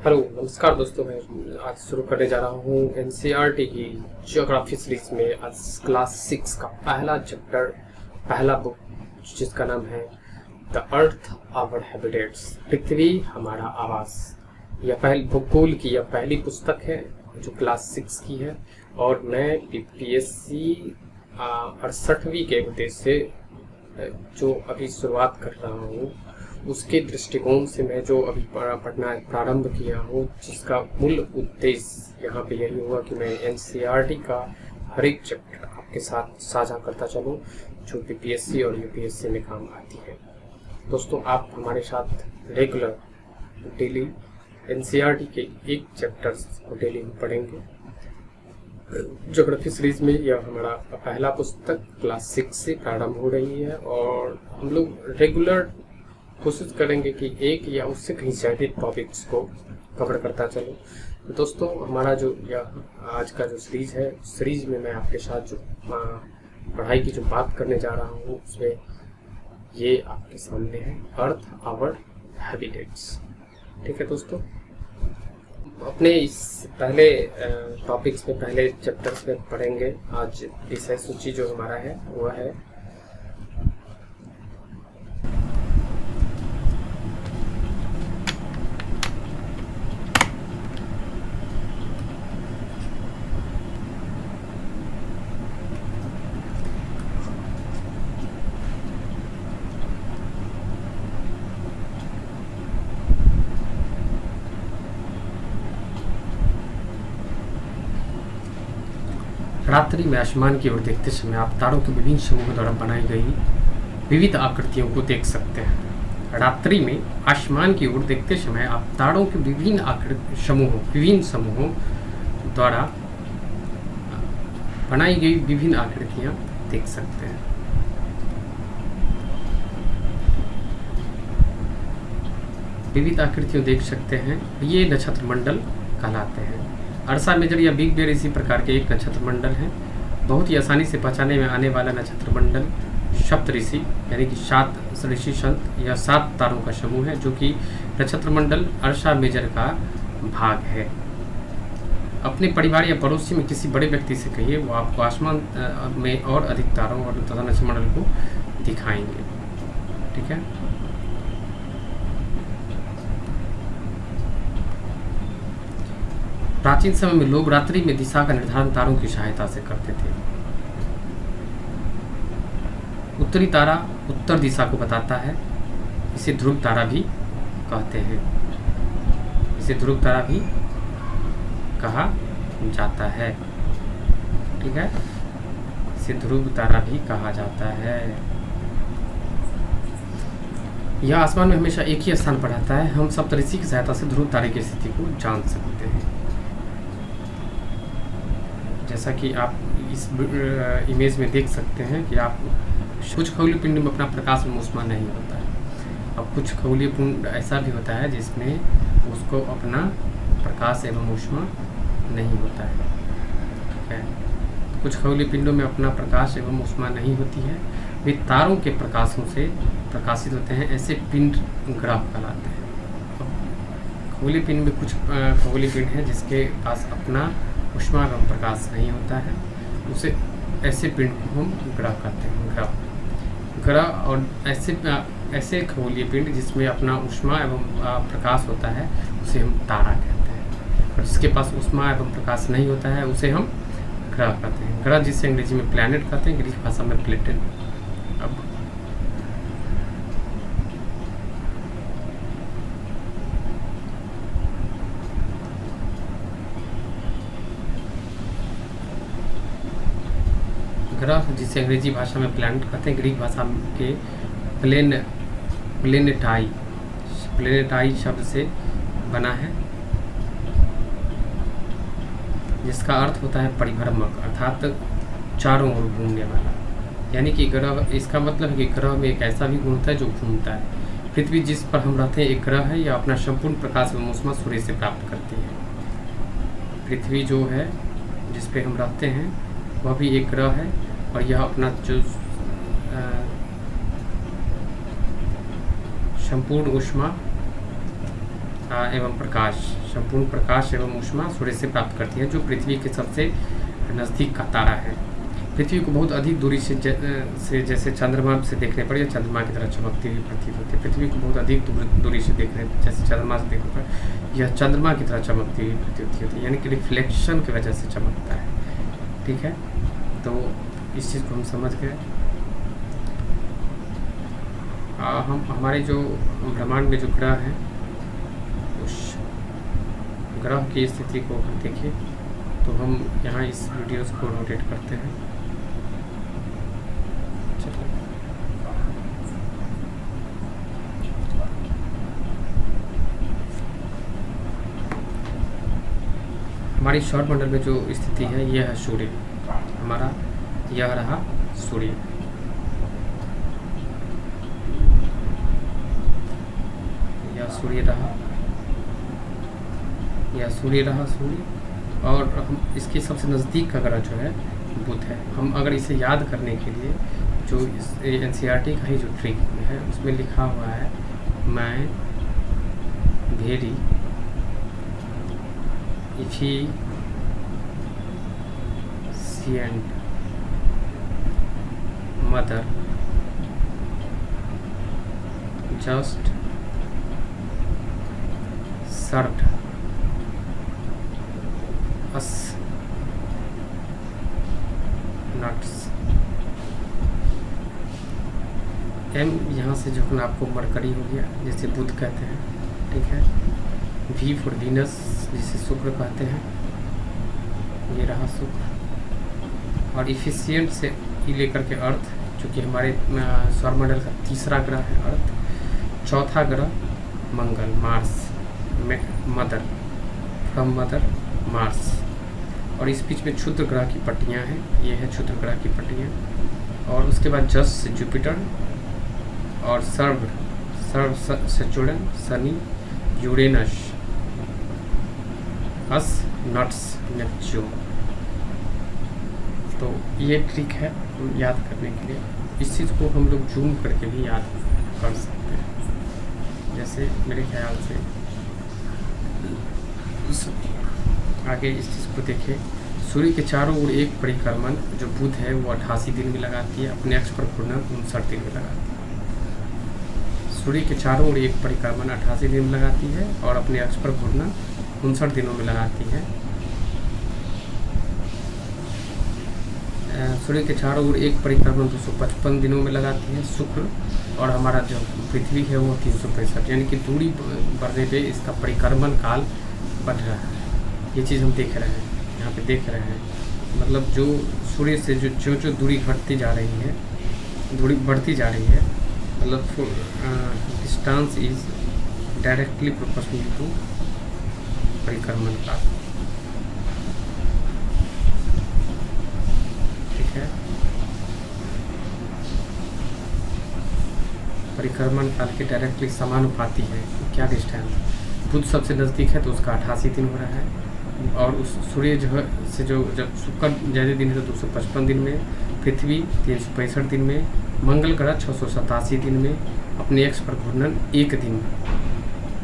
Hello नमस्कार दोस्तों, मैं आज शुरू करने जा रहा हूँ एनसीईआरटी की ज्योग्राफी सीरीज में आज क्लास 6 का पहला चैप्टर, पहला बुक जिसका नाम है द अर्थ आवर हैबिटेट्स, पृथ्वी हमारा आवास। यह पहली भूगोल की यह पहली पुस्तक है जो क्लास 6 की है और मैं पीएससी 68वीं के उद्देश्य से जो अभी शुरुआत कर रहा हूँ उसके दृष्टिकोण से मैं जो अभी पढ़ना प्रारंभ किया हूँ, जिसका मूल उद्देश्य यहाँ पे यही होगा कि मैं एनसीईआरटी का हर एक चैप्टर आपके साथ साझा करता चलूँ जो पीपीएससी और यूपीएससी में काम आती है। दोस्तों, आप हमारे साथ रेगुलर डेली एनसीईआरटी के एक चैप्टर को डेली पढ़ेंगे। ज्योग्राफी सीरीज में यह हमारा पहला पुस्तक क्लास 6 से प्रारंभ हो रही है और हम लोग रेगुलर कोशिश करेंगे कि एक या उससे कहीं ज़्यादा टॉपिक्स को कवर करता चलूँ। तो दोस्तों, हमारा जो यह आज का जो सीरीज है, सीरीज में मैं आपके साथ जो पढ़ाई की जो बात करने जा रहा हूँ उसमें ये आपके सामने है अर्थ आवर हैबिटेट्स। ठीक है दोस्तों, अपने इस पहले टॉपिक्स में, पहले चैप्टर्स में पढ़ेंगे। आज विषय सूची जो हमारा है वह है रात्रि में आसमान की ओर देखते समय आप तारों के विभिन्न समूहों द्वारा बनाई गई विविध आकृतियों को देख सकते हैं। रात्रि में आसमान की ओर देखते समय आप तारों के विभिन्न समूहों द्वारा बनाई गई विभिन्न आकृतियां देख सकते हैं। विविध आकृतियों देख सकते हैं, ये नक्षत्र मंडल कहलाते हैं। अर्सा मेजर या बिग बेयर इसी प्रकार के एक नक्षत्र मंडल है। बहुत ही आसानी से पहचाने में आने वाला नक्षत्र मंडल सप्त ऋषि यानी कि 7 ऋषि संत या 7 तारों का समूह है, जो कि नक्षत्र मंडल अर्सा मेजर का भाग है। अपने परिवार या पड़ोसी में किसी बड़े व्यक्ति से कहिए, वो आपको आसमान में और अधिक तारों और तथा नक्षत्र मंडल को दिखाएंगे। ठीक है, प्राचीन समय में लोग रात्रि में दिशा का निर्धारण तारों की सहायता से करते थे। उत्तरी तारा उत्तर दिशा को बताता है, इसे ध्रुव तारा भी कहते हैं। इसे ध्रुव तारा भी कहा जाता है। ठीक है, इसे ध्रुव तारा भी कहा जाता है। यह आसमान में हमेशा एक ही स्थान पर रहता है। हम सप्तऋषि की सहायता से ध्रुव तारे की स्थिति को जान सकते हैं। जैसा कि आप इस इमेज में देख सकते हैं कि आप कुछ खगोलीय पिंड में अपना प्रकाश एवं ऊष्मा नहीं होता है। अब कुछ खगोलीय पिंड ऐसा भी होता है जिसमें उसको अपना प्रकाश एवं ऊष्मा नहीं होता है। ठीक है, कुछ खगोलीय पिंडों में अपना प्रकाश एवं ऊष्मा नहीं होती है, वे तारों के प्रकाशों से प्रकाशित होते हैं। ऐसे पिंड ग्रह कहलाते हैं। खगोलीय पिंड में कुछ खगोलीय पिंड है जिसके पास अपना ऊष्मा एवं प्रकाश नहीं होता है, उसे ऐसे पिंड को हम ग्रह कहते हैं। ग्रह और ऐसे खगोलीय पिंड जिसमें अपना ऊष्मा एवं प्रकाश होता है उसे हम तारा कहते हैं, और जिसके पास ऊष्मा एवं प्रकाश नहीं होता है उसे हम ग्रह कहते हैं। ग्रह जिसे अंग्रेजी में प्लैनेट कहते हैं, ग्रीक भाषा में प्लेटन। अब ग्रह जिसे अंग्रेजी भाषा में प्लैनेट कहते हैं, ग्रीक भाषा के प्लेनेटाई शब्द से बना है, जिसका अर्थ होता है परिभ्रमक, अर्थात चारों ओर घूमने वाला। यानी कि ग्रह, इसका मतलब है कि ग्रह में एक ऐसा भी गुण होता है जो घूमता है। पृथ्वी जिस पर हम रहते हैं एक ग्रह है, या अपना संपूर्ण प्रकाश एवं ऊष्मा सूर्य से प्राप्त करती है। पृथ्वी जो है जिस पे हम रहते हैं वह भी एक ग्रह है, और यह अपना जो संपूर्ण ऊष्मा एवं प्रकाश, संपूर्ण प्रकाश एवं ऊष्मा सूर्य से प्राप्त करती है, जो पृथ्वी के सबसे नज़दीक का तारा है। पृथ्वी को बहुत अधिक दूरी से जैसे चंद्रमा से देखने पर यह चंद्रमा की तरह चमकती हुई प्रतीत होती है। पृथ्वी को बहुत अधिक दूरी से देखने जैसे चंद्रमा से देखने पर यह चंद्रमा की तरह चमकती हुई प्रतीत होती है, यानी कि रिफ्लेक्शन की वजह से चमकता है। ठीक है, तो इस चीज़ को हम समझ गए। हम हमारे जो ब्रह्मांड में जो ग्रह हैं, उस ग्रह की स्थिति को हम देखें तो हम यहाँ इस वीडियोस को रोटेट करते हैं। हमारी सौरमंडल में जो स्थिति है यह है सूर्य, हमारा यह रहा सूर्य। यह सूर्य रहा, यह सूर्य रहा सूर्य, और हम इसके सबसे नज़दीक का ग्रह जो है बुध है। हम अगर इसे याद करने के लिए जो NCERT का ही जो ट्रिक है उसमें लिखा हुआ है, मैं very efficient mother just served us nuts। M यहाँ से जो आपको मरकरी हो गया, जैसे बुध कहते हैं। ठीक है, V फॉर वीनस, जिसे शुक्र कहते हैं, ये रहा शुक्र। और इफिशियंट से ई लेकर के अर्थ, जो कि हमारे सौरमंडल का तीसरा ग्रह है अर्थ। चौथा ग्रह मंगल, Mars, mother, from mother Mars. और इस बीच में क्षुद्र ग्रह की पट्टियाँ हैं, ये है क्षुद्र ग्रह की पट्टियाँ। और उसके बाद जस जुपिटर, और सर्व सेचुरन, शनि, यूरेनस, अस, नट्स, नेपच्यून। तो ये ट्रिक है याद करने के लिए। इस चीज़ को हम लोग जूम करके भी याद कर सकते हैं। जैसे मेरे ख्याल से आगे इस चीज़ को देखें, सूर्य के चारों ओर एक परिक्रमण जो बुध है वो 88 दिन में लगाती है, अपने अक्ष पर घूर्णन 59 दिन में लगाती है। सूर्य के चारों ओर एक परिक्रमण 88 दिन में लगाती है और अपने अक्ष पर घूर्णन 59 दिनों में लगाती है। सूर्य के चारों ओर एक परिक्रमण 255 दिनों में लगाती है शुक्र, और हमारा जो पृथ्वी है वो 365, यानी कि दूरी बढ़ने पे इसका परिक्रमण काल बढ़ रहा है। ये चीज़ हम देख रहे हैं, यहाँ पे देख रहे हैं। मतलब जो सूर्य से जो दूरी घटती जा रही है, दूरी बढ़ती जा रही है, मतलब distance is directly proportional to परिक्रमण काल। ठीक है, परिक्रमण काल के डायरेक्टली समानुपाती है। क्या डिस्टेंस, बुध सबसे नज़दीक है तो उसका 88 दिन हो रहा है, और उस सूर्य जो है से जो जब शुक्र ज़्यादा दिन है तो 255 दिन में, पृथ्वी 365 दिन में, मंगल ग्रह 687 दिन में, अपने अक्ष पर घूर्णन 1 दिन में,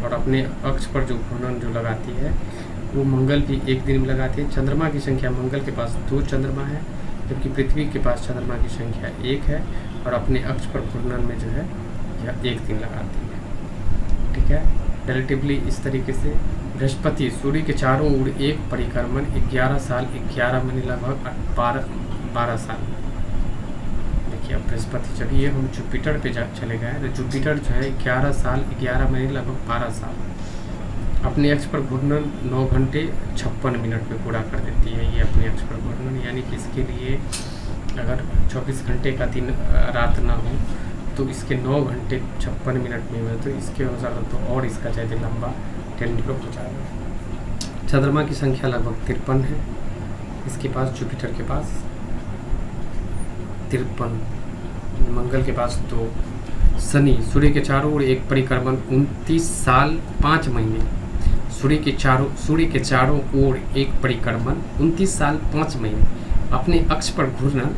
और अपने अक्ष पर जो घूर्णन जो लगाती है वो मंगल भी 1 दिन में लगाती है। चंद्रमा की संख्या, मंगल के पास 2 चंद्रमा है, जबकि पृथ्वी के पास चंद्रमा की संख्या 1 है, और अपने अक्ष पर घूर्णन में जो है यह 1 दिन लगाती है। ठीक है, रिलेटिवली इस तरीके से बृहस्पति सूर्य के चारों ओर एक परिक्रमण 11 साल 11 महीने लगभग 12 साल। देखिए अब बृहस्पति, चलिए हम जुपिटर पे चले गए, तो जुपिटर जो है 11 साल 11 महीने लगभग 12 साल अपने अक्ष पर घूर्णन 9 घंटे 56 मिनट में पूरा कर देती है ये अपने अक्ष पर घूर्णन। यानी कि इसके लिए अगर 24 घंटे का दिन रात ना हो तो इसके 9 घंटे 56 मिनट में हुए, तो इसके अनुसार तो और इसका ज़्यादा लंबा 10 मिनट हो जाएगा। चंद्रमा की संख्या लगभग 53 है इसके पास, जुपिटर के पास 53, मंगल के पास 2। शनि सूर्य के चारों ओर एक परिक्रमण 29 साल 5 महीने, सूर्य के चारों ओर एक परिक्रमण 29 साल 5 महीने अपने अक्ष पर घूर्णन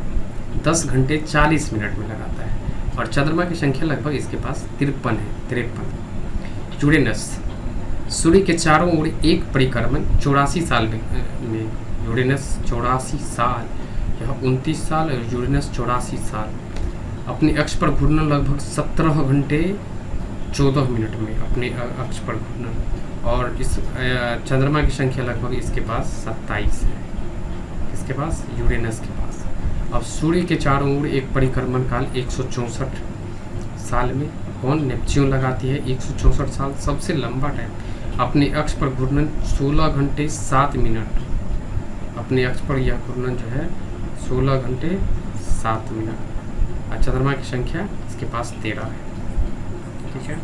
10 घंटे 40 मिनट में लगाता है, और चंद्रमा की संख्या लगभग इसके पास 53 है। यूरेनस सूर्य के चारों ओर एक परिक्रमण 84 साल में यूरेनस 84 साल, यह 29 साल और यूरेनस 84 साल अपने अक्ष पर घूर्णन लगभग 17 घंटे 14 मिनट में अपने अक्ष पर घूर्णन। और इस चंद्रमा की संख्या लगभग इसके पास 27 है, इसके पास यूरेनस के पास। अब सूर्य के चारों ओर एक परिक्रमण काल 164 साल में कौन नेपच्यून लगाती है। 164 साल सबसे लंबा टाइम। अपने अक्ष पर घूर्णन 16 घंटे 7 मिनट, अपने अक्ष पर यह घूर्णन जो है 16 घंटे 7 मिनट। और चंद्रमा की संख्या इसके पास 13 है। ठीक है,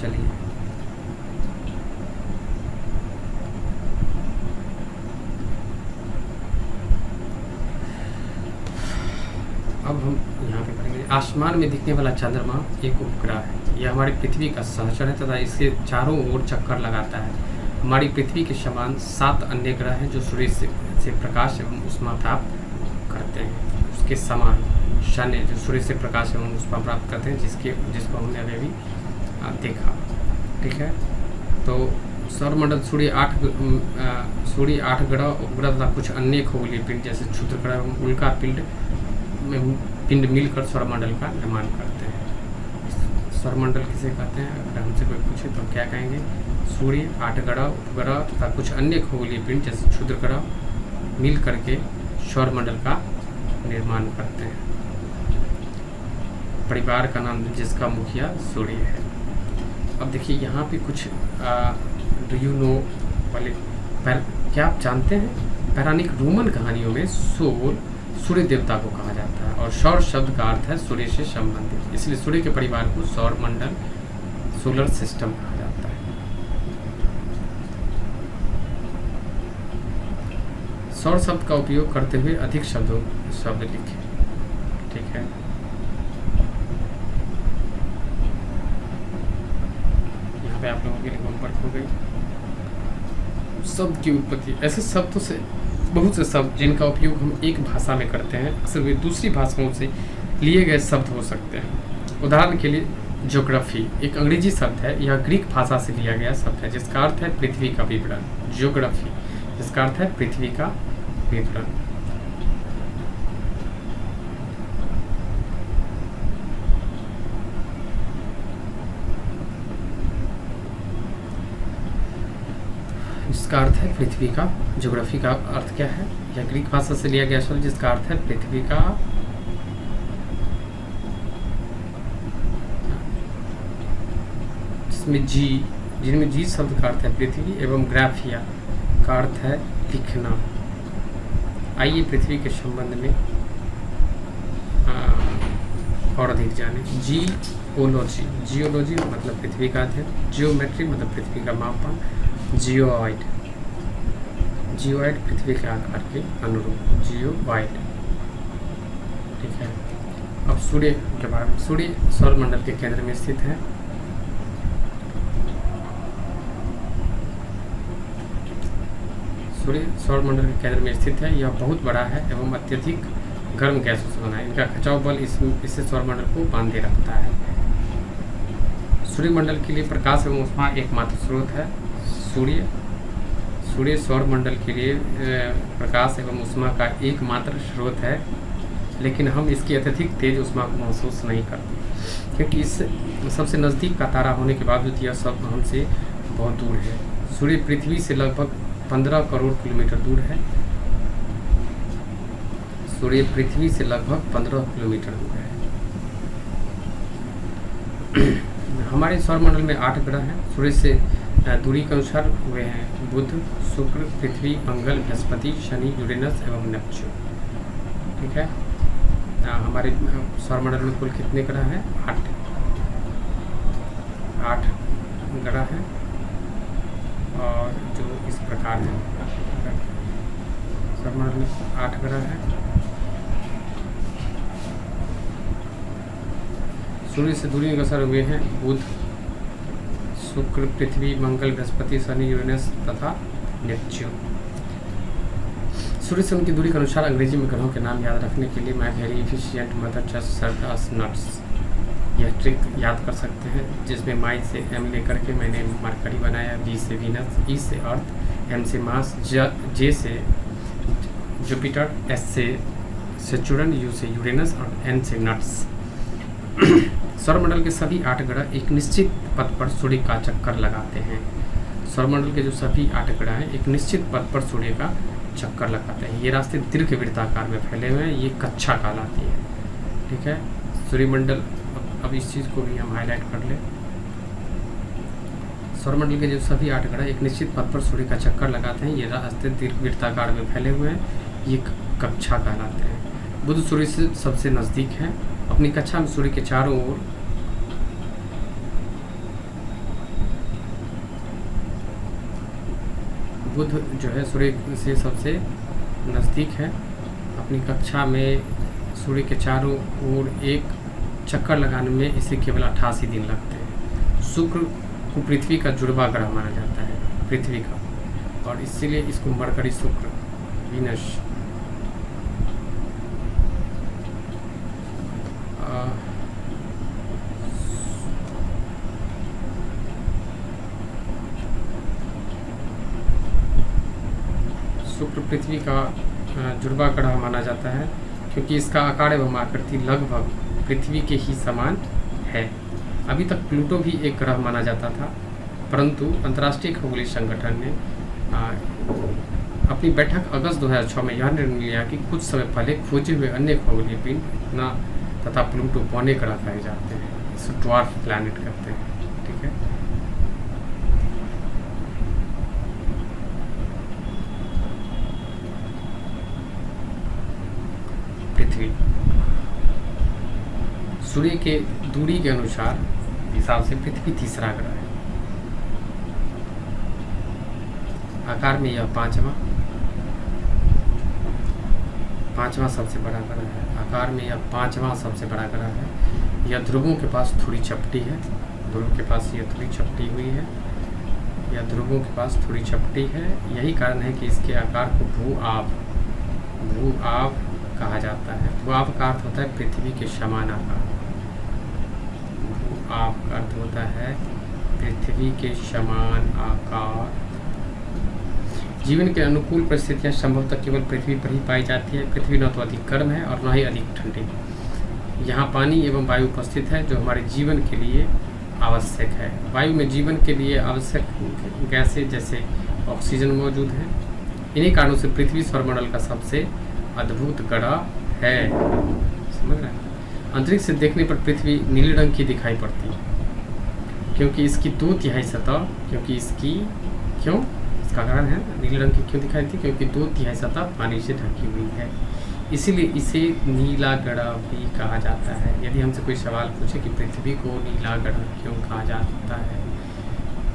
चलिए अब हम यहाँ पे करेंगे। आसमान में दिखने वाला चंद्रमा एक उपग्रह है। यह हमारी पृथ्वी का सहचर है तथा इसके चारों ओर चक्कर लगाता है। हमारी पृथ्वी के समान 7 अन्य ग्रह हैं जो सूर्य से प्रकाश एवं ऊष्मा प्राप्त करते हैं। उसके समान शनि जो सूर्य से प्रकाश एवं ऊष्मा प्राप्त करते हैं, जिसको हमने अभी देखा। ठीक है, तो सौरमंडल सूर्य 8 ग्रह उपग्रह तथा कुछ अन्य खगोलीय पिंड जैसे क्षुद्र ग्रह एवं उल्का पिंड मिलकर सौरमंडल का निर्माण करते हैं। सौरमंडल किसे कहते हैं? अगर हमसे कोई पूछे तो क्या कहेंगे? सूर्य 8 ग्रह उपग्रह तथा कुछ अन्य खगोलीय पिंड जैसे क्षुद्र ग्रह मिल करके सौरमंडल का निर्माण करते हैं। परिवार का नाम जिसका मुखिया सूर्य है। अब देखिए यहाँ पे कुछ डू यू नो वाले क्या आप जानते हैं? पौराणिक रोमन कहानियों में सूर्य देवता को कहा जाता है और सौर शब्द का अर्थ है सूर्य से संबंधित, इसलिए सूर्य के परिवार को सौर मंडल सोलर सिस्टम कहा जाता है। सौर शब्द का उपयोग करते हुए अधिक शब्द लिखें। ठीक है, यहाँ पे आप लोगों के लिए होमवर्क हो गई। शब्द की उत्पत्ति, ऐसे शब्दों से बहुत से शब्द जिनका उपयोग हम एक भाषा में करते हैं अक्सर वे दूसरी भाषाओं से लिए गए शब्द हो सकते हैं। उदाहरण के लिए ज्योग्राफी एक अंग्रेजी शब्द है, यह ग्रीक भाषा से लिया गया शब्द है जिसका अर्थ है पृथ्वी का विवरण। ज्योग्राफी जिसका अर्थ है पृथ्वी का विवरण। जिसका अर्थ है पृथ्वी का। ज्योग्राफी का अर्थ क्या है? यह ग्रीक भाषा से लिया गया शब्द जिसका अर्थ है पृथ्वी का जिनमें जी शब्द का अर्थ है पृथ्वी एवं ग्राफिया का अर्थ है लिखना। आइए पृथ्वी के संबंध में और अधिक जाने। जियोलॉजी मतलब पृथ्वी का अध्ययन। जियोमेट्री मतलब पृथ्वी का मापन। जियोइड पृथ्वी के आकार के अनुरूप जियोइड। ठीक है, अब सूर्य के बारे में। सूर्य सौरमंडल के केंद्र में स्थित है। सूर्य सौरमंडल के केंद्र में स्थित है। यह बहुत बड़ा है एवं अत्यधिक गर्म गैसों से बना है। इनका खिंचाव बल इससे सौरमंडल को बांधे रखता है। सूर्यमंडल के लिए प्रकाश एवं ऊष्मा एकमात्र स्रोत है। सूर्य सौरमंडल के लिए प्रकाश एवं ऊष्मा का एकमात्र स्रोत है, लेकिन हम इसकी अत्यधिक तेज ऊष्मा को महसूस नहीं करते क्योंकि इस सबसे नज़दीक का तारा होने के बावजूद यह सब हमसे बहुत दूर है। सूर्य पृथ्वी से लगभग 15 करोड़ किलोमीटर दूर है। सूर्य पृथ्वी से लगभग 15 किलोमीटर दूर है। हमारे सौरमंडल में 8 ग्रह हैं। सूर्य से दूरी के अनुसार वे हैं बुध, शुक्र, पृथ्वी, मंगल, बृहस्पति, शनि, यूरेनस एवं नेपच्यून। ठीक है, हमारे सौरमंडल में कुल कितने ग्रह हैं? 8 ग्रह हैं और जो इस प्रकार है। सौरमंडल में 8 ग्रह हैं। सूर्य से दूरी के अनुसार वे हैं बुध, शुक्र, पृथ्वी, मंगल, बृहस्पति, शनि, यूरेनस तथा नेपच्यून। सूर्य से उनकी दूरी के अनुसार अंग्रेजी में ग्रहों के नाम याद रखने के लिए my very efficient mother just served us nuts. यह ट्रिक याद कर सकते हैं, जिसमें माई से एम लेकर के मैंने मरकरी बनाया, वी से वीनस, ई से अर्थ, एम से मार्स, जे से जुपिटर, एस से सेचुरन, यू से यूरेनस और एन से नट्स। सौरमंडल के सभी 8 ग्रह एक निश्चित पथ पर सूर्य का चक्कर लगाते हैं। सौरमंडल के जो सभी 8 ग्रह हैं एक निश्चित पथ पर सूर्य का चक्कर लगाते हैं। ये रास्ते दीर्घवृत्ताकार में फैले हुए हैं, ये कक्षा कहलाती है। ठीक है, सूर्यमंडल, अब इस चीज़ को भी हम हाईलाइट कर लें। सौरमंडल के जो सभी 8 ग्रह एक निश्चित पथ पर सूर्य का चक्कर लगाते हैं, ये रास्ते दीर्घवृत्ताकार में फैले हुए हैं, ये कक्षा कहलाते हैं। बुध सूर्य से सबसे नज़दीक है। अपनी कक्षा में सूर्य के चारों ओर बुध जो है सूर्य से सबसे नज़दीक है। अपनी कक्षा में सूर्य के चारों ओर एक चक्कर लगाने में इसे केवल 88 दिन लगते हैं। शुक्र को पृथ्वी का जुड़वा ग्रह माना जाता है, पृथ्वी का, और इसीलिए इसको मरकरी, शुक्र, वीनस, शुक्र पृथ्वी का जुड़वा ग्रह माना जाता है, क्योंकि इसका आकार एवं आकृति लगभग पृथ्वी के ही समान है। अभी तक प्लूटो भी एक ग्रह माना जाता था, परंतु अंतर्राष्ट्रीय खगोलीय संगठन ने अपनी बैठक अगस्त 2006 में यह निर्णय लिया कि कुछ समय पहले खोजे हुए अन्य खगोलीय पिंड ना तथा प्लूटो पौने ग्रह कहे जाते हैं, इसे ड्वार्फ प्लैनेट कहते हैं। ठीक है, पृथ्वी सूर्य के दूरी के अनुसार हिसाब से पृथ्वी तीसरा ग्रह है। आकार में यह पांचवा सबसे बड़ा ग्रह है। आकार में यह 5वां सबसे बड़ा ग्रह है। यह ध्रुवों के पास थोड़ी चपटी है, ध्रुव के पास यह थोड़ी चपटी हुई है, यह ध्रुवों के पास थोड़ी चपटी है। यही कारण है कि इसके आकार को भू आब कहा जाता है। भू आब का अर्थ होता है पृथ्वी के समान आकार। भू आब का अर्थ होता है पृथ्वी के समान आकार। जीवन के अनुकूल परिस्थितियां संभवतः केवल पृथ्वी पर ही पाई जाती है। पृथ्वी न तो अधिक गर्म है और न ही अधिक ठंडी। यहाँ पानी एवं वायु उपस्थित है, जो हमारे जीवन के लिए आवश्यक है। वायु में जीवन के लिए आवश्यक गैसें जैसे ऑक्सीजन मौजूद है। इन्हीं कारणों से पृथ्वी सौरमंडल का सबसे अद्भुत ग्रह है। समझ रहे हैं? अंतरिक्ष से देखने पर पृथ्वी नीले रंग की दिखाई पड़ती है, क्योंकि इसकी 2/3 सतह, इसका कारण है नीले रंग की क्यों दिखाई देती है, क्योंकि 2/3 सतह पानी से ढकी हुई है। इसीलिए इसे नीला ग्रह भी कहा जाता है। यदि हमसे कोई सवाल पूछे कि पृथ्वी को नीला ग्रह क्यों कहा जाता है,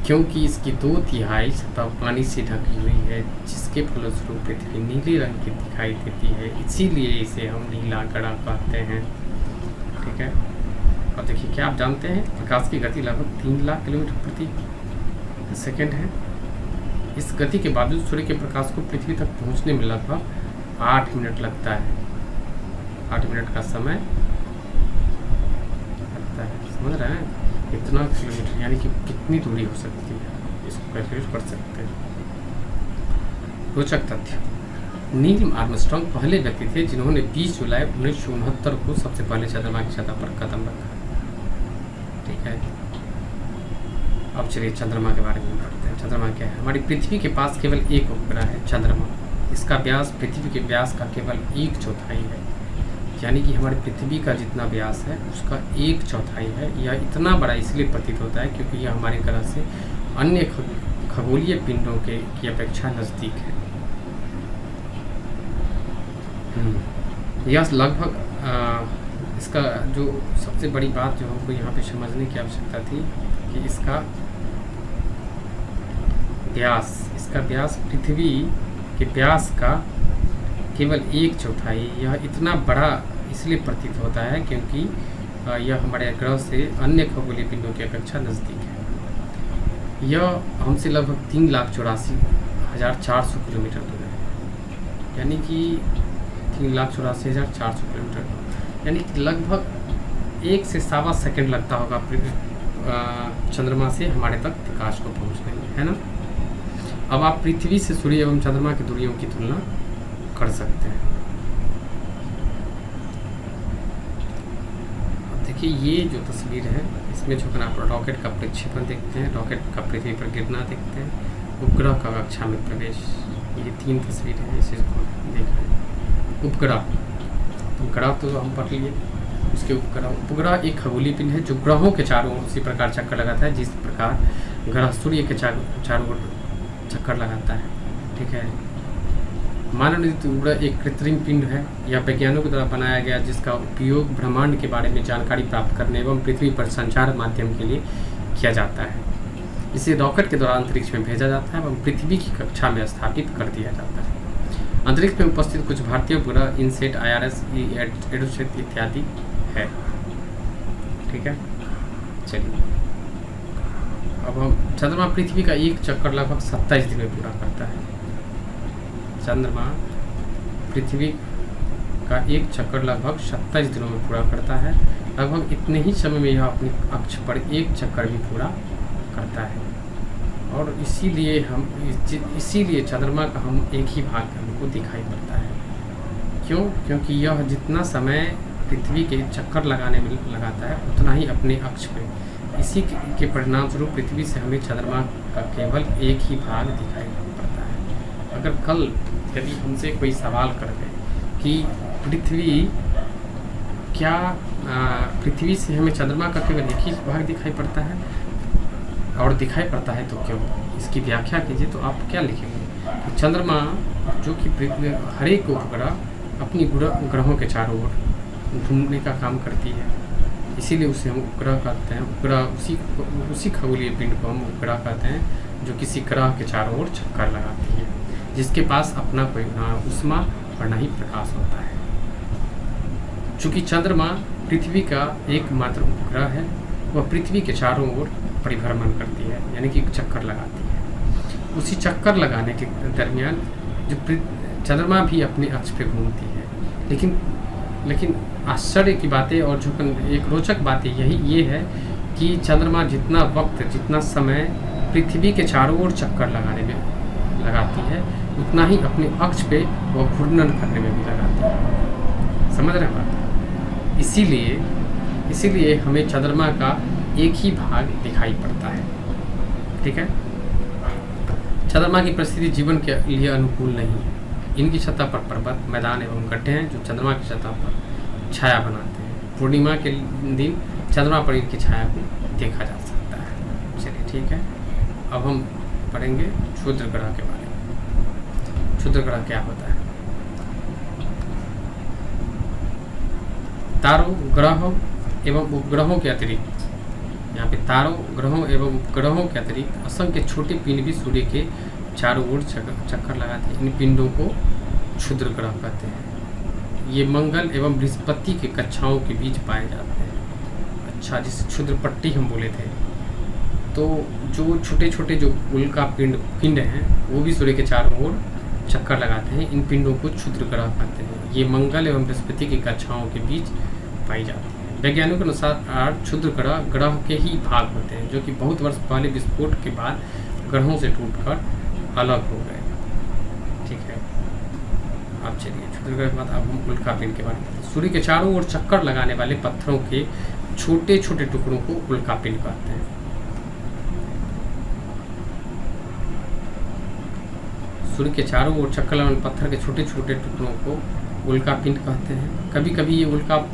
क्योंकि इसकी 2/3 सतह पानी से ढकी हुई है, जिसके फलस्वरूप पृथ्वी नीले रंग की दिखाई देती है। इसीलिए इसे हम नीला ग्रह कहते हैं। ठीक है, और देखिए, क्या आप जानते हैं प्रकाश की गति लगभग 3 लाख किलोमीटर प्रति सेकेंड है। इस गति के बावजूद सूर्य के प्रकाश को पृथ्वी तक पहुंचने में लगभग 8 मिनट लगता है। 8 मिनट का समय लगता है। समझ रहे हैं? इतना किलोमीटर यानी कि कितनी दूरी हो सकती है, इसको कैलकुलेट कर सकते हैं। रोचक तथ्य, नील आर्मस्ट्रांग पहले व्यक्ति थे जिन्होंने 20 जुलाई 1969 को सबसे पहले चंद्रमा की सतह पर कदम रखा। ठीक है, अब चलिए चंद्रमा के बारे में पढ़ते हैं। चंद्रमा क्या है? हमारी पृथ्वी के पास केवल एक उपग्रह है, चंद्रमा। इसका व्यास पृथ्वी के व्यास का केवल 1/4 है, यानी कि हमारी पृथ्वी का जितना व्यास है उसका 1/4 है। यह इतना बड़ा इसलिए प्रतीत होता है क्योंकि यह हमारे ग्रह से अन्य खगोलीय पिंडों की अपेक्षा नज़दीक है। यह लगभग इसका जो सबसे बड़ी बात जो हमको यहाँ पे समझने की आवश्यकता थी कि इसका व्यास पृथ्वी के व्यास का केवल 1/4। यह इतना बड़ा इसलिए प्रतीत होता है क्योंकि यह हमारे ग्रह से अन्य खगोलीय पिंडों की अपेक्षा नज़दीक है। यह हमसे लगभग 3,84,400 किलोमीटर दूर है, यानी कि 3,84,400 किलोमीटर, यानी कि लगभग 1 से सवा सेकंड लगता होगा चंद्रमा से हमारे तक प्रकाश को पहुंचने में, है ना। अब आप पृथ्वी से सूर्य एवं चंद्रमा की दूरियों की तुलना कर सकते हैं। अब देखिए ये जो तस्वीर है, इसमें जो आप रॉकेट का प्रक्षेपण देखते हैं, रॉकेट का पृथ्वी पर गिरना देखते हैं, उपग्रह का कक्षा में प्रवेश, ये 3 तस्वीरें हैं, इसे देख रहे हैं। उपग्रह तो हम पढ़ लिए, उसके उपग्रह एक खगोलीय पिंड है जो ग्रहों के चारों ओर उसी प्रकार चक्कर लगाता है जिस प्रकार ग्रह सूर्य के चारों ओर चक्कर लगाता है, ठीक है। मानव निर्मित उपग्रह एक कृत्रिम पिंड है, यह वैज्ञानिकों के द्वारा बनाया गया जिसका उपयोग ब्रह्मांड के बारे में जानकारी प्राप्त करने एवं पृथ्वी पर संचार माध्यम के लिए किया जाता है। इसे रॉकेट के द्वारा अंतरिक्ष में भेजा जाता है एवं पृथ्वी की कक्षा में स्थापित कर दिया जाता है। अंतरिक्ष में उपस्थित कुछ भारतीय उपग्रह इनसेट, IRS, एडोसेट इत्यादि है, ठीक है। चलिए अब हम चंद्रमा पृथ्वी का एक चक्कर लगभग 27 दिन में पूरा करता है। चंद्रमा पृथ्वी का एक चक्कर लगभग 27 दिनों में पूरा करता है। लगभग इतने ही समय में यह अपनी अक्ष पर एक चक्कर भी पूरा करता है और इसीलिए चंद्रमा का हम एक ही भाग हमको दिखाई पड़ता है। क्यों? क्योंकि यह जितना समय पृथ्वी के चक्कर लगाने में लगाता है उतना ही अपने अक्ष पे, इसी के परिणाम स्वरूप पृथ्वी से हमें चंद्रमा का केवल एक ही भाग दिखाई पड़ता है। अगर कल यदि हमसे कोई सवाल कर दे कि पृथ्वी से हमें चंद्रमा का केवल एक ही भाग दिखाई पड़ता है और दिखाई पड़ता है तो क्यों, इसकी व्याख्या कीजिए, तो आप क्या लिखेंगे? चंद्रमा जो कि हर एक उपग्रह अपनी ग्रहों के चारों ओर घूमने का काम करती है, इसीलिए उसे हम उपग्रह कहते हैं। उपग्रह उसी खगोलीय पिंड को हम उपग्रह कहते हैं जो किसी ग्रह के चारों ओर चक्कर लगाती है, जिसके पास अपना कोई ना उष्मा और ना ही प्रकाश होता है। चूँकि चंद्रमा पृथ्वी का एकमात्र उपग्रह है, वह पृथ्वी के चारों ओर परिभ्रमण करती है, यानी कि चक्कर लगाती है। उसी चक्कर लगाने के दरमियान जो चंद्रमा भी अपने अक्ष पे घूमती है, लेकिन आश्चर्य की बातें और जो एक रोचक बात ये है कि चंद्रमा जितना समय पृथ्वी के चारों ओर चक्कर लगाने में लगाती है उतना ही अपने अक्ष पे वह घूर्णन करने में भी लगाती है। समझ रहे हैं बात? इसीलिए हमें चंद्रमा का एक ही भाग दिखाई पड़ता है, ठीक है। चंद्रमा की परिस्थिति जीवन के लिए अनुकूल नहीं है। इनकी सतह पर पर्वत, मैदान एवं गड्ढे हैं जो चंद्रमा की सतह पर छाया बनाते हैं। पूर्णिमा के दिन चंद्रमा पर इनकी छाया को देखा जा सकता है। चलिए ठीक है, अब हम पढ़ेंगे क्षुद्र ग्रह के बारे में। क्षुद्र ग्रह क्या होता है? तारों, ग्रहों एवं उपग्रहों के अतिरिक्त, यहाँ पे तारों, ग्रहों एवं उपग्रहों के अतिरिक्त असंख्य छोटे पिंड भी सूर्य के चारों ओर चक्कर लगाते हैं। इन पिंडों को क्षुद्र ग्रह कहते हैं। ये मंगल एवं बृहस्पति के कक्षाओं के बीच पाए जाते हैं। अच्छा, जिसे क्षुद्र पट्टी हम बोले थे, तो जो छोटे छोटे जो उल्का पिंड हैं वो भी सूर्य के चारों ओर चक्कर लगाते हैं। इन पिंडों को क्षुद्र ग्रह कहते हैं। ये मंगल एवं बृहस्पति की कक्षाओं के बीच पाई जाती है। वैज्ञानिकों के अनुसार क्षुद्र ग्रह के ही भाग होते हैं जो कि बहुत वर्ष पहले विस्फोट के बाद ग्रहों से टूटकर अलग हो गए, ठीक है। अब चलिए क्षुद्र ग्रह के बाद अब हम उल्का पिंड के बारे में। सूर्य के चारों ओर चक्कर लगाने वाले पत्थरों के छोटे छोटे टुकड़ों को उल्का पिंड कहते हैं। सूर्य के चारों ओर चक्कर लगाने वाले पत्थर के छोटे छोटे टुकड़ों को उल्का पिंड कहते हैं। कभी कभी ये उल्का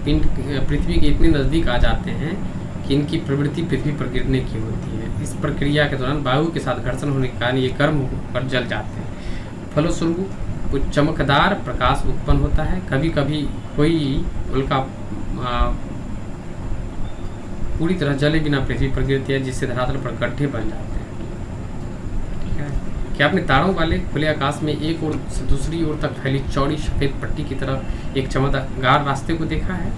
पिंड पृथ्वी के इतने नज़दीक आ जाते हैं कि इनकी प्रवृत्ति पृथ्वी पर गिरने की होती है। इस प्रक्रिया के दौरान वायु के साथ घर्षण होने के कारण ये गर्म होकर जल जाते हैं। फलस्वरूप कुछ चमकदार प्रकाश उत्पन्न होता है। कभी कभी कोई उल्का पूरी तरह जले बिना पृथ्वी पर गिरती है, जिससे धरातल पर गड्ढे बन जाते हैं, ठीक है। क्या आपने तारों वाले खुले आकाश में एक ओर से दूसरी ओर तक फैली चौड़ी सफ़ेद पट्टी की तरह एक चमकदार रास्ते को देखा है?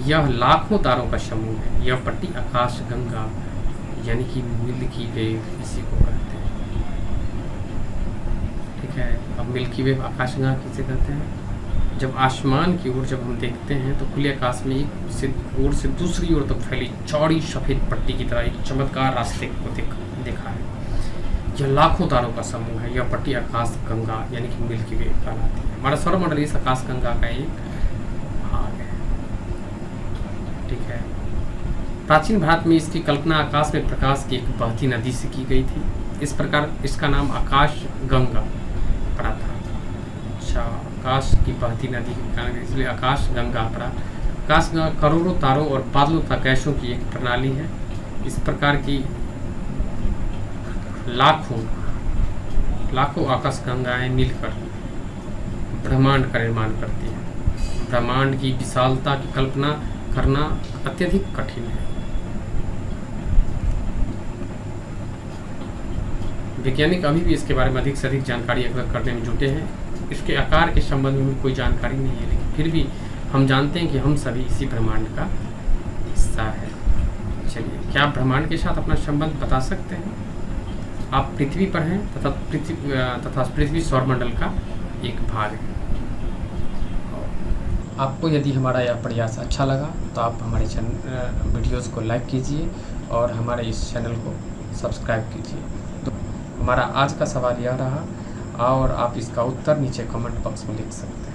यह लाखों तारों का समूह है। यह पट्टी आकाश गंगा यानी कि मिल्की वे इसी को कहते हैं, ठीक है। अब मिल्की वे आकाश गंगा किसे कहते हैं? जब आसमान की ओर जब हम देखते हैं तो खुले आकाश में एक से ओर से दूसरी ओर तक फैली चौड़ी सफ़ेद पट्टी की तरह एक चमत्कार रास्ते को देखा है। यह लाखों तारों का समूह है। यह पट्टी आकाश गंगा यानी कि मिल्की वे कहलाती है। हमारा सौरमंडल इस आकाश गंगा का एक भाग है। ठीक है। प्राचीन भारत में इसकी कल्पना आकाश में प्रकाश की एक बहती नदी से की गई थी। इस प्रकार इसका नाम आकाश गंगा पड़ा था। अच्छा, आकाश की बहती नदी के कारण इसलिए आकाश गंगा पड़ा। आकाश गंगा करोड़ों तारों और बादलों तक गैसों की एक प्रणाली है। इस प्रकार की लाखों आकाश गंगाएं मिलकर ब्रह्मांड का निर्माण करती हैं। ब्रह्मांड की विशालता की कल्पना करना अत्यधिक कठिन है। वैज्ञानिक अभी भी इसके बारे में अधिक से अधिक जानकारी अगर करने में जुटे हैं। इसके आकार के संबंध में कोई जानकारी नहीं है, लेकिन फिर भी हम जानते हैं कि हम सभी इसी ब्रह्मांड का हिस्सा है। चलिए, क्या आप ब्रह्मांड के साथ अपना संबंध बता सकते हैं? आप पृथ्वी पर हैं तथा पृथ्वी सौरमंडल का एक भाग है। आपको यदि हमारा यह प्रयास अच्छा लगा तो आप हमारे वीडियोज़ को लाइक कीजिए और हमारे इस चैनल को सब्सक्राइब कीजिए। तो हमारा आज का सवाल यह रहा और आप इसका उत्तर नीचे कमेंट बॉक्स में लिख सकते हैं।